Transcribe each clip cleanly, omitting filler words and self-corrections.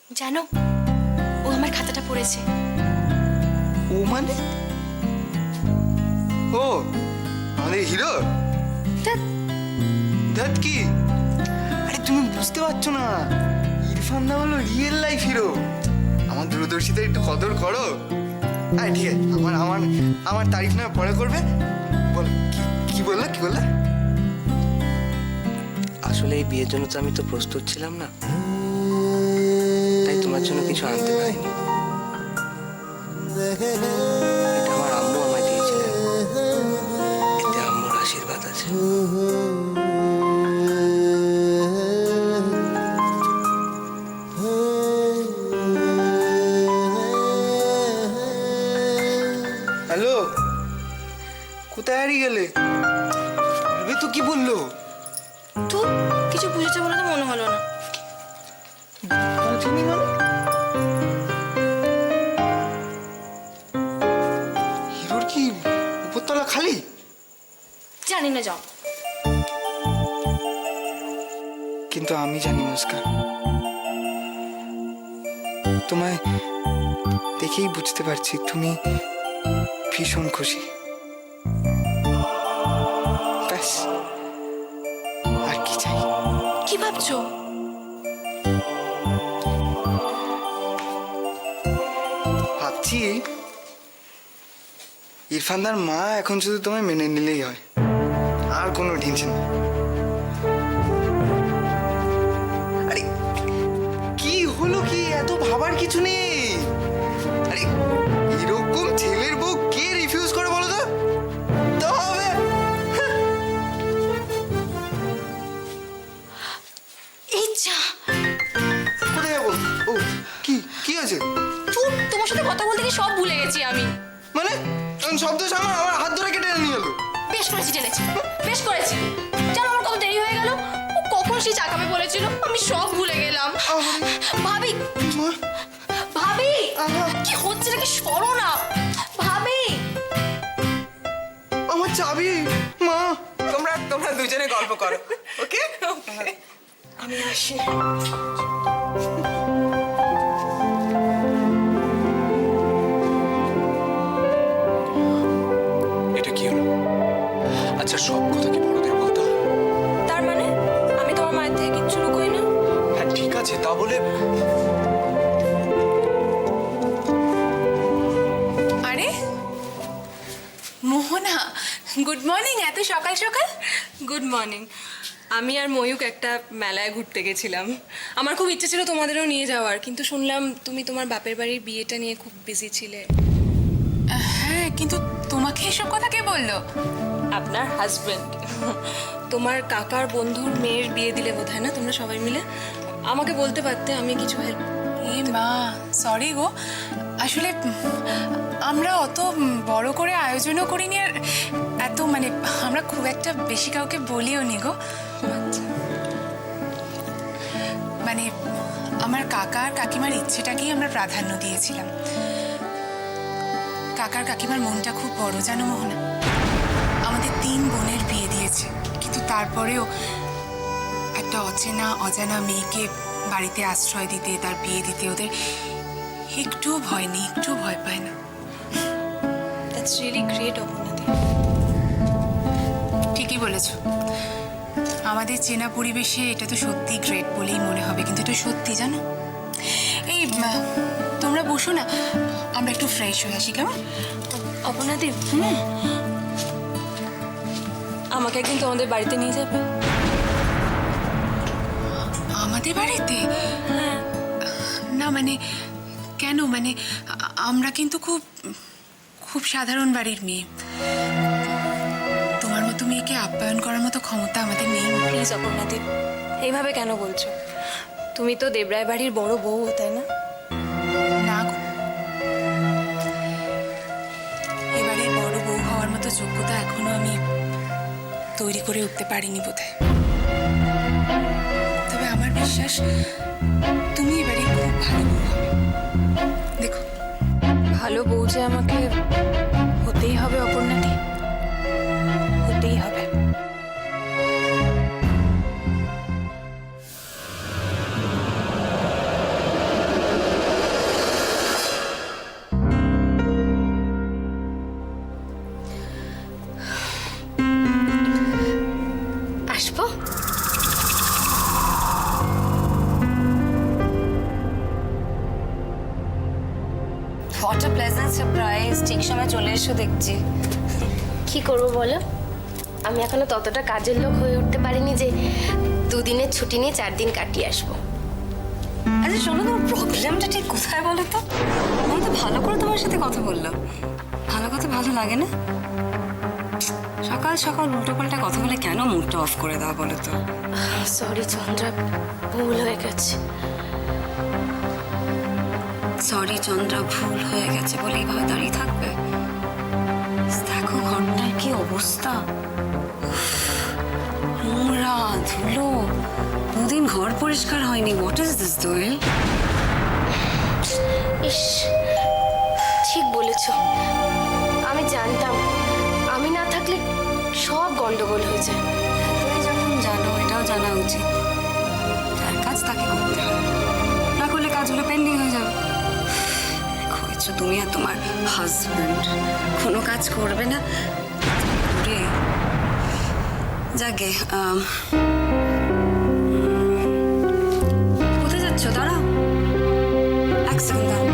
জানো, ও আমার খাতাটা পড়েছে। ও মানে? ও আমাদের হিরো। ধ্যাৎ, ধ্যাৎ কি? আরে তুমি বুঝতে পারছো না, ইরফান দা হলো রিয়েল লাইফ হিরো। আমার দূরদর্শিতা একটু কদর করো। আরে ঠিক আছে, আমার আমার আমার তারিফ না পরে করবে। বল কি কি বললা, কি বললা? আসলে এই বিয়ের জন্য তো আমি তো প্রস্তুত ছিলাম না, তাই তোমার জন্য কিছু আনতে পারিনি। এটা আমার আম্মু আমায় দিয়েছিলেন, এতে আম্মুর আশীর্বাদ আছে। হ্যালো, কোথায় হারিয়ে গেলে? বলবে তো কি বললো? তো কিছু বুঝেছে বলে তো মনে হলো না। বুঝিনি মানে? হিরোর কি উপরতলা খালি? জানি না, যাও। কিন্তু আমি জানি মুস্কান, তোমায় দেখেই বুঝতে পারছি তুমি ভীষণ খুশি। ব্যাস, আর কি চাই? কি ভাবছো? ভাবছি ইরফানদার মা এখন শুধু তোমায় মেনে নিলেই হয়, আর কোনো টেনশন নেই। আরে কি হলো, কি এত ভাবার কিছু নেই। আরে এরকম ছেলের বউ কে রিফিউজ করে বলো তো? তো হবে। এই যা, কোথায় যাবো? ও কি কি আছে? চুপ, তোমার সাথে কথা বলতে গিয়ে সব ভুলে গেছি আমি। মানে শব্দ আমার আমার হাত ধরে কেটে নিয়ে এলো। বেশ করেছি, জেনেছি, বেশ করেছি। জানো আমার কত দেরি হয়ে গেল? ও কখন সেই চা খাবে বলেছিল, আমি সব ভুলে গেলাম। ভাবি, মা, ভাবি, কি হচ্ছে নাকি, সরো না। ভাবি, আমার চাবি। মা, তোমরা তোমরা দুজনে গল্প করো, ওকে? আমি আসি। এটা কি হলো? আচ্ছা, সব কথা কি বড়দের বলতে হয়? তার মানে আমি তোমার মায়ের থেকে কিচ্ছু লুকোই না? হ্যাঁ ঠিক আছে, তা বলে আরে মোহনা, গুড মর্নিং। এত সকাল সকাল? Good morning. আমি আর ময়ূক একটা মেলায় ঘুরতে গেছিলাম। আমার খুব ইচ্ছে ছিল তোমাদেরও নিয়ে যাওয়ার, কিন্তু শুনলাম তুমি তোমার বাপের বাড়ির বিয়েটা নিয়ে খুব বিজি ছিলে। হ্যাঁ, কিন্তু তোমাকে এসব কথা কে বললো? আপনার হাজবেন্ড। তোমার কাকার বন্ধুর মেয়ের বিয়ে দিলে বোধহয় না তোমরা সবাই মিলে? আমাকে বলতে পারতে, আমি কিছু হেল্প। এ মা, সরি গো। আসলে আমরা অত বড় করে আয়োজনও করিনি, আর এত মানে আমরা খুব একটা বেশি কাউকে বলিও নি গো। আচ্ছা, মানে আমার কাকা আর কাকিমার ইচ্ছেটাকেই আমরা প্রাধান্য দিয়েছিলাম। কাকার কাকিমার মনটা খুব বড়, জানো মোহনা। আমাদের 3 বোনের বিয়ে দিয়েছে, কিন্তু তারপরেও একটা অচেনা অজানা মেয়েকে বাড়িতে আশ্রয় দিতে, তার বিয়ে দিতে ওদের একটুও ভয় নেই, একটুও ভয় পায় না। দ্যাটস রিয়েলি গ্রেট অপর্ণাদি। ঠিকই বলেছ, আমাদের চেনা পরিবেশে এটা তো সত্যি গ্রেট বলেই মনে হবে, কিন্তু এটা সত্যি জানো। এই তোমরা বসো না, আমরা একটু ফ্রেশ হয়ে আসি, কেমন? অপর্ণাদি, আমাকে একদিন তোমাদের বাড়িতে নিয়ে যাবে? আমাদের বাড়িতে? না মানে কেন? মানে আমরা কিন্তু খুব খুব সাধারণ বাড়ির মেয়ে। তোমার মতো মেয়েকে আপ্যায়ন করার মতো ক্ষমতা আমাদের নেই। প্লিজ অপর্ণাদি, এইভাবে কেন বলছো? তুমি তো দেবরায় বাড়ির বড় বউ, তাই না? না গো, এবারে বড় বউ হওয়ার মতো যোগ্যতা এখনো আমি তৈরি করে উঠতে পারিনি বোধহয়। তবে আমার বিশ্বাস তুমি এবারে খুব ভালো বউ হবে। দেখো, ভালো বউ যে আমাকে হতেই হবে অপর্ণাদি, হতেই হবে। হোয়াট আ প্লেজেন্ট সারপ্রাইজ, ঠিক সময় চলে এসো দেখছি। কি করবো বলো, আমি এখনো ততটা কাজের লোক হয়ে উঠতে পারিনি যে দুদিনের ছুটি নিয়ে 4 দিন কাটিয়ে আসবো। আচ্ছা শোনো, তোমার প্রবলেমটা ঠিক কোথায় বলো তো? আমি তো ভালো করে তোমার সাথে কথা বললাম, ভালো কথা ভালো লাগে না? সকাল সকাল উল্টোপাল্টা কথা বলে কেন মুডটা অফ করে দাও বলো তো? সরি চন্দ্রা, ভুল হয়ে গেছে। সরি চন্দ্রা, ভুল হয়ে গেছে বলে এইভাবে দাঁড়িয়ে থাকবে? দেখো ঘরটার কি অবস্থা, নোংরা ধুলো, 2 দিন ঘর পরিষ্কার হয়নি। হোয়াট ইজ দিস দোয়েল? ইস, ঠিক বলেছ, আমি জানতাম আমি না থাকলে সব গন্ডগোল হয়ে যায়। তুমি যখন জানো, এটাও জানা উচিত যার কাজ তাকে করতে হবে, না করলে কাজগুলো পেন্ডিং হয়ে যাবে। হয়েছো তুমি আর তোমার হাজব্যান্ড কোনো কাজ করবে না রে। যাকে কোথায় যাচ্ছ? দাঁড়াও 1 সেকেন্ড, দাঁড়াও।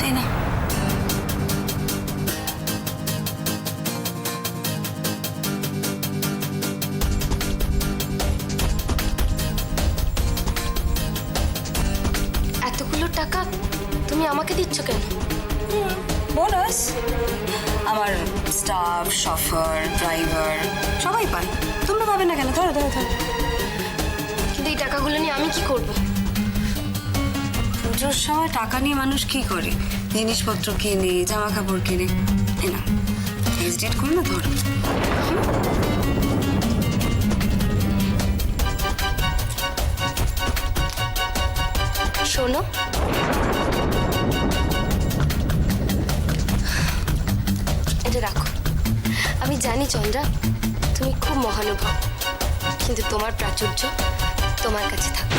এই না, এতগুলো টাকা তুমি আমাকে দিচ্ছ কেন? বোনাস। আমার স্টাফ, শফার, ড্রাইভার সবাই পায়, তোমরা পাবে না কেন? ধরো ধরো ধরো। কিন্তু এই টাকাগুলো নিয়ে আমি কি করব? পুজোর সময় টাকা নিয়ে মানুষ কি করে? জিনিসপত্র কিনে, জামা কাপড় কিনে। এই না, হেজিটেট করো না, ধরো। শোনো, এটা রাখো। আমি জানি চন্দ্রা, তুমি খুব মহানুভব, কিন্তু তোমার প্রাচুর্য তোমার কাছে থাকবে।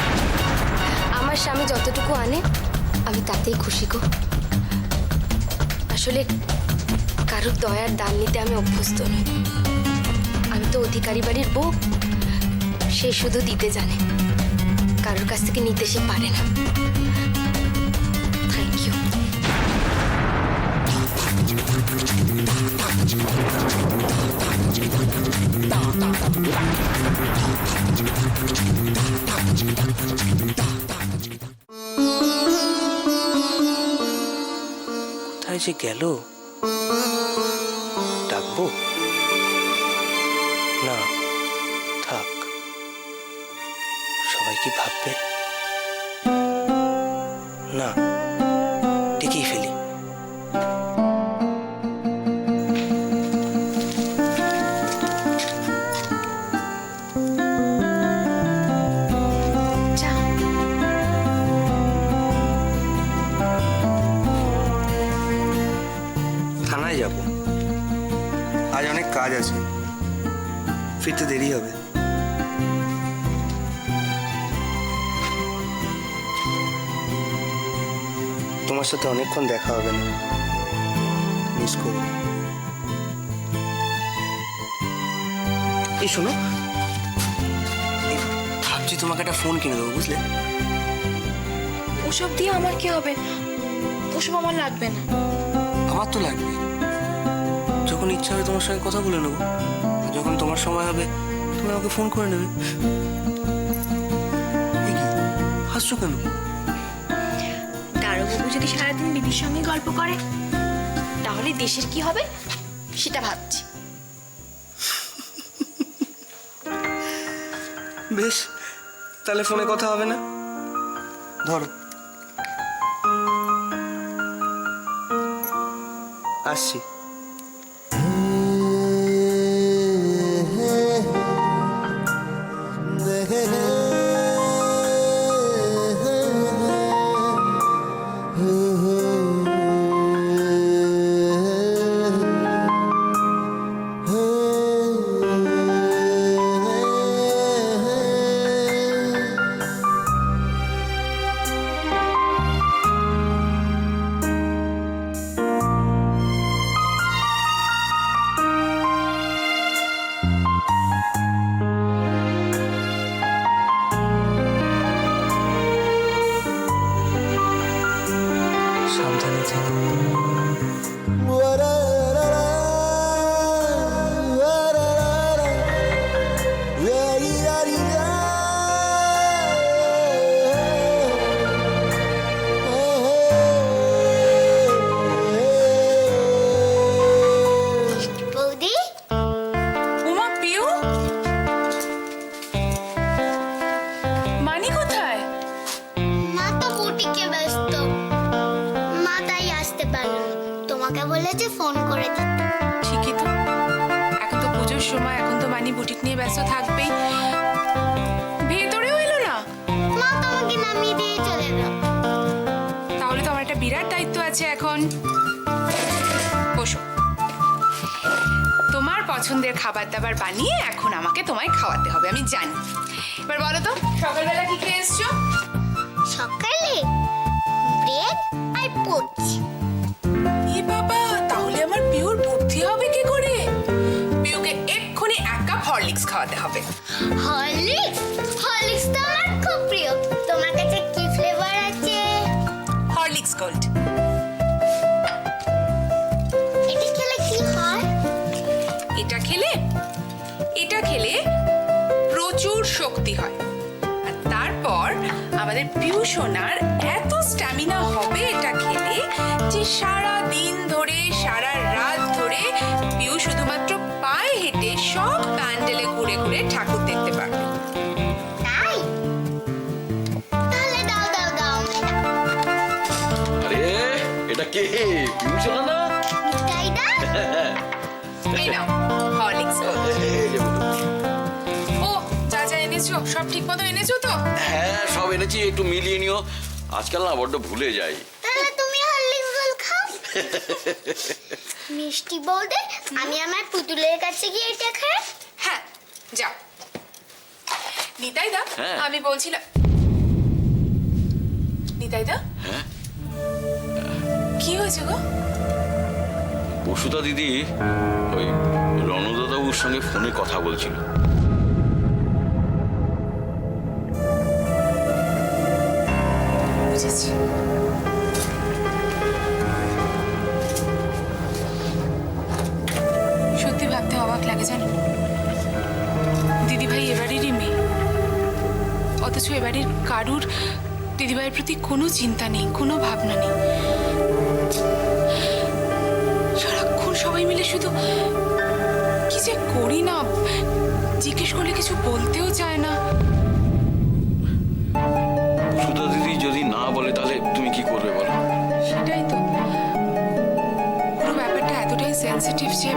আমার স্বামী যতটুকু আনে আমি তাতেই খুশি গো। আসলে কারোর দয়ার দান নিতে আমি অভ্যস্ত নই। আমি তো অধিকারী বাড়ির বউ, সে শুধু দিতে জানে, কারোর কাছ থেকে নিতে সে পারে না। Thank you. কোথায় যে গেল? ডাকবো না, থাক। সবাই কি ভাববে? না, ডেকেই ফেলি। থানায় যাব, আজ অনেক কাজ আছে, ফিরতে দেরি হবে। তোমার সাথে অনেকক্ষণ দেখা হবে না, মিস করো। এই শোনো, ভাবছি তোমাকে একটা ফোন কিনে দেবো, বুঝলে? ওসব দিয়ে আমার কি হবে? ওসব আমার লাগবে না। আমার তো লাগবে। যখন ইচ্ছা হবে তোমার সঙ্গে কথা বলে নেবো, যখন তোমার সময় হবে তুমি আমাকে ফোন করে নেবে। এই কি, হাসছো কেন? দারোবাবু যদি সারাদিন দিদির সঙ্গে গল্প করে তাহলে দেশের কি হবে সেটা ভাবছি। বেশ, তাহলে ফোনে কথা হবে না? ধরো, আসছি। সময়, এখন তো মানি বুটিক নিয়ে ব্যস্ত থাকবেই। ভেতরেও এলো না? মা তোমাকে নামিয়ে দিয়ে চলে গেল। তাহলে তো আমার একটা বিরাট দায়িত্ব আছে এখন। বসো। তোমার পছন্দের খাবার দাবার বানিয়ে এখন আমাকে তোমায় খাওয়াতে হবে, আমি জানি। এবার বলো তো, সকালবেলা কি খেয়ে এসছো? সকালে ব্রেড আর পোচ। এ বাবা, তাহলে আমার পিওর বুদ্ধি হবে কি করে? পিওকে এক্ষুনি 1 কাপ হরলিক্স খাওয়াতে হবে। হরলিক্স? হরলিক্স তো আমার খুব প্রিয়। তোমার কাছে কি ফ্লেভার আছে? Horlicks gold. এটা খেলে কি হয়? এটা খেলে প্রচুর শক্তি হয়। আর তারপর আমাদের পিউ সোনার এত স্ট্যামিনা হবে এটা খেলে যে সারা দিন ধরে, সারা রাত ধরে পিউ শুধুমাত্র পায়ে হেঁটে সব প্যান্ডেলে ঘুরে ঘুরে ঠাকুর দেখতে পারবে। তাই? তাহলে দাও দাও দাও। আরে এটা কে? পিউ শোনা না? তাই না? এই নাও হরলিক্স গোল্ড। এই যে বলুন। ও, যা যা এনেছো সব ঠিক মতো এনেছো তো? হ্যাঁ সব এনেছি, একটু মিলিয়ে নিও। আজকাল না বড্ড ভুলে যাই। তাহলে তুমি হরলিক্স গোল্ড খাও। মিষ্টি বলতে আমি আমার পুতুলের কাছে গিয়ে এটা খাই। হ্যাঁ, যাও। নিতাইদা, হ্যাঁ। আমি বলছিলাম। নিতাইদা, হ্যাঁ কি হয়েছে গো? বসুদা দিদি ওই রণদাবাবুর সঙ্গে ফোনে কথা বলছিল। বুঝেছি। সত্যি ভাবতে অবাক লাগে জানো, দিদিভাই এবারেরই মেয়ে, অথচ এবারের কারুর দিদিভাইয়ের প্রতি কোনো চিন্তা নেই, কোনো ভাবনা নেই। সারাক্ষণ সবাই মিলে শুধু কি যে করি না, জিজ্ঞেস করলে কিছু বলতেও চায় না। বসুদা দিদি যদি না বলে তাহলে তুমি কি করবে বলো? সেটাই তো, পুরো ব্যাপারটা এতটাই সেন্সিটিভ যে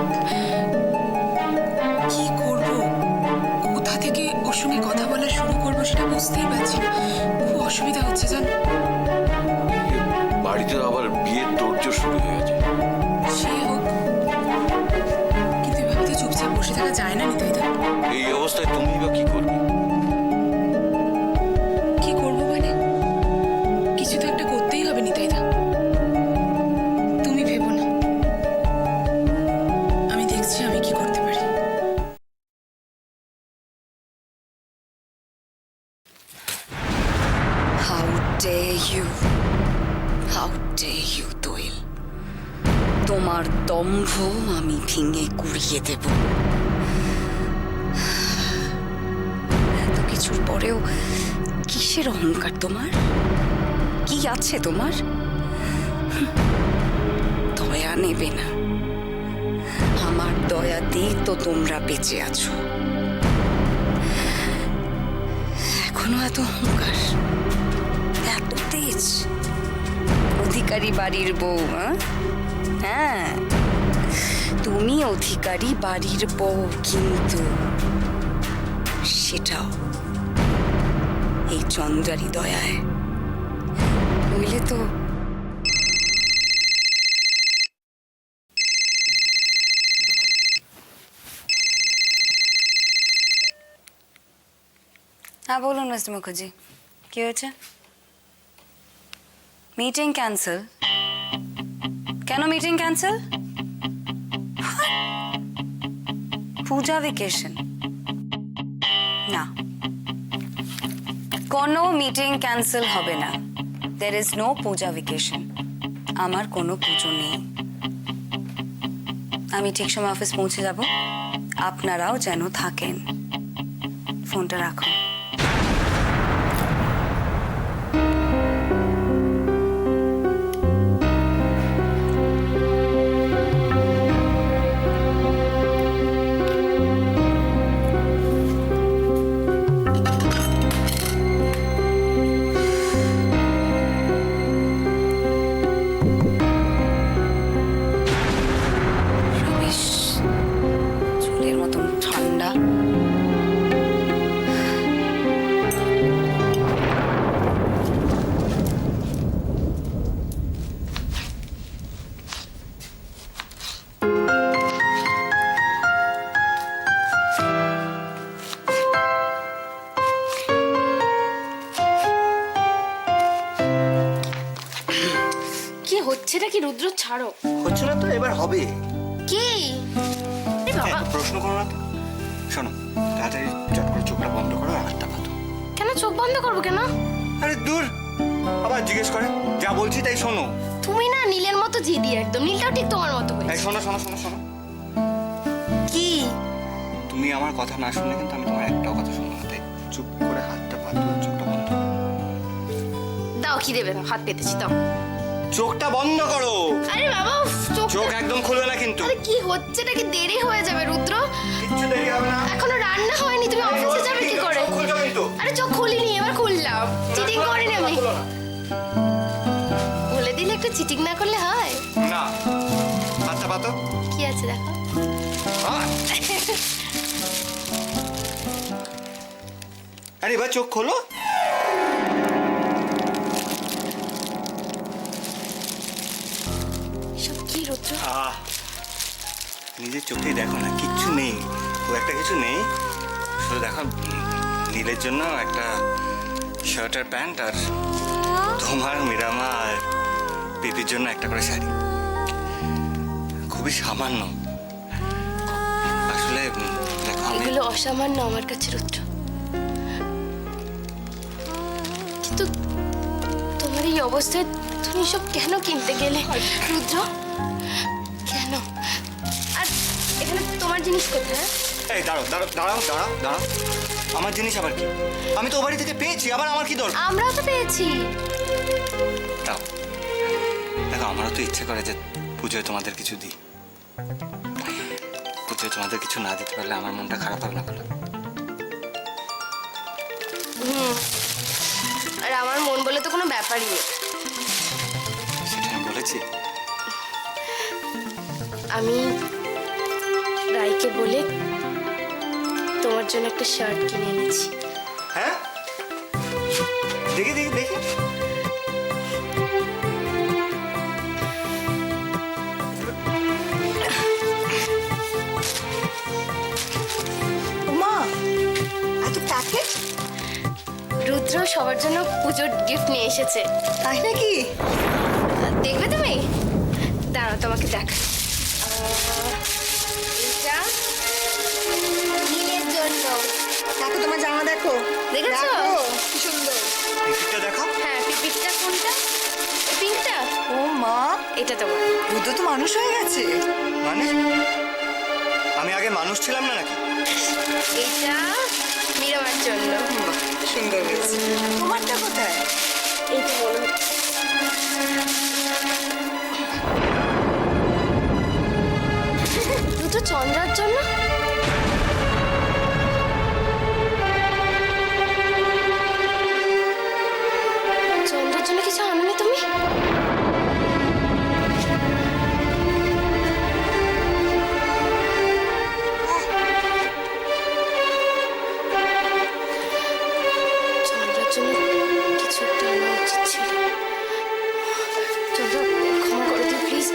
কি করব, কোথা থেকে ওর সঙ্গে কথা বলা শুরু করবো সেটা বুঝতেই পারছি না। খুব অসুবিধা হচ্ছে জানো। বাড়িতে আবার বিয়ের তোড়জোড় শুরু হয়ে গেছে। সে হোক, কিন্তু এভাবে তো চুপচাপ বসে থাকা যায় না নিতাইদা। এই অবস্থায় তুমি বা কি করবে? কি করবো মানে, কিছু তো একটা করতেই হবে নিতাইদা। তুমি ভেবো না, আমি দেখছি আমি কি করতে পারি। How dare you? How dare you, দোয়েল? তোমার দম্ভ আমি ভেঙে গুড়িয়ে দেব। এত কিছুর পরেও কিসের অহংকার তোমার? কি আছে তোমার? দয়া নেবে না। আমার দয়াতেই তো তোমরা বেঁচে আছো। এখনো এত অহংকার, এত তেজ। অধিকারী বাড়ির বউ, হ্যাঁ তুমি অধিকারী বাড়ির বউ, কিন্তু সেটাও এই চন্দ্রারী দয়ায়। নইলে তো হ্যাঁ বলুন মিস্টার মুখার্জি, কি হয়েছে? Meeting cancel? কেন মিটিং ক্যান্সেল? পূজা ভ্যাকেশন? না, কোনো মিটিং ক্যান্সেল হবে না। There is no Puja vacation. আমার কোনো পুজো নেই। আমি ঠিক সময় অফিস পৌঁছে যাব, আপনারাও যেন থাকেন। ফোনটা রাখুন। চুলের মতন হচ্ছেটা কি রুদ্র? ছাড়ো। হচ্ছে না তো, এবার হবে। কি? এ বাবা, প্রশ্ন করো না তো। শোনো, তাড়াতাড়ি চট করে চোখটা বন্ধ করো আর হাতটা পাতো। কেন চোখ বন্ধ করবো কেন? আরে দূর, আবার জিজ্ঞেস করে। যা বলছি তাই শোনো। তুমি না নীলের মতো জিদি একদম। নীলটাও ঠিক তোমার মতো এই হয়েছে। শোনো শোনো শোনো শোনো, কি? তুমি আমার কথা না শুনলে কিন্তু আমি তোমার একটাও কথা শুনবো না। তাই চুপ করে হাতটা পাতো আর চোখটা বন্ধ করো। দাও, কি দেবে? দাও, হাত পেতেছি, দাও। চোখটা বন্ধ করো। আরে বাবা, উফ, চোখ একদম খুলবে না কিন্তু। আরে কি হচ্ছেটা কি? দেরি হয়ে যাবে রুদ্র। কিচ্ছু দেরি হবে না। এখনো রান্না হয়নি, তুমি অফিসে যাবে কি করে? চোখ খুলবে কিন্তু। আরে চোখ খুলিনি, এবার খুললাম। চিটিং করিনি আমি। খুলো না। বলে দিলে একটু চিটিং না করলে হয়? না, হাতটা পাতো। কি আছে দেখো। আরে এবার চোখ খোলো। সব কি রুদ্র? নিজের চোখেই দেখো না, কিচ্ছু নেই। খুব একটা কিছু নেই, শুধু দেখো নীলের জন্য একটা শার্ট আর প্যান্ট, আর তোমার মিরামা আর পিপির জন্য একটা করে শাড়ি। খুবই সামান্য আসলে। দেখো আমি এগুলো অসামান্য আমার কাছে রুদ্র, কিন্তু তোমার এই অবস্থায় তুমি সব কেন কিনতে গেলে রুদ্র? কেন? আর এখানে তোমার জিনিস কোথায়? এই দাঁড়াও দাঁড়াও দাঁড়াও দাঁড়াও দাঁড়াও, আমার জিনিস আবার কি? আমি তো ও বাড়ি থেকে পেয়েছি, আবার আমার কি দরকার? আমরাও তো পেয়েছি। দাও, দেখো আমারও তো ইচ্ছে করে যে পুজোয় তোমাদের কিছু দিই। পুজোয় তোমাদের কিছু না দিতে পারলে আমার মনটা খারাপ হবে না বলো? আর আমার মন বলে তো কোনো ব্যাপারই নেই। সেটা আমি বলেছি। আমি রাইকে বলে তোমার জন্য একটা শার্ট কিনে এনেছি। হ্যাঁ, দেখি দেখি দেখি। মা, এত প্যাকেট? রুদ্র সবার জন্য পুজোর গিফট নিয়ে এসেছে। তাই নাকি? দেখবে তুমি? দাঁড়াও, তোমাকে দেখ। এটা নীলের জন্য। দেখো তোমার জামা, দেখো দেখেছো? দেখো, কি সুন্দর। পিপিটা দেখো। হ্যাঁ, পিপিটা কোনটা? পিঙ্কটা? ও মা, এটা তোমার। রুদ্র তো মানুষ হয়ে গেছে। মানে আমি আগে মানুষ ছিলাম না নাকি? এটা মিরামার জন্য। সুন্দর হয়েছে। তোমারটা কোথায়? এইটা মনে হচ্ছে। রুদ্র চন্দ্রার জন্য। চন্দ্রার জন্য কিছু আনোনি তুমি? চন্দ্রার জন্য কিছু একটা আনা উচিত ছিল। চন্দ্র, ক্ষমা করে দিও প্লিজ।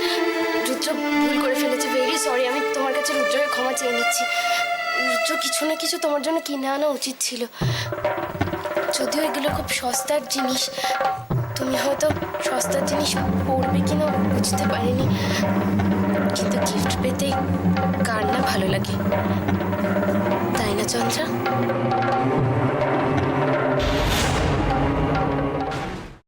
রুদ্র ভুল করে ফেলেছে, ভেরি সরি। আমি তোমার কাছে রুদ্রকে ক্ষমা চেয়ে নিচ্ছি। রুদ্র কিছু না কিছু তোমার জন্য কিনে আনা উচিত ছিল। যদিও এগুলো খুব সস্তার জিনিস, তুমি হয়তো সস্তার জিনিস পড়বে কিনা বুঝতে পারিনি, কিন্তু গিফট পেতে কার না ভালো লাগে, তাই না চন্দ্রা?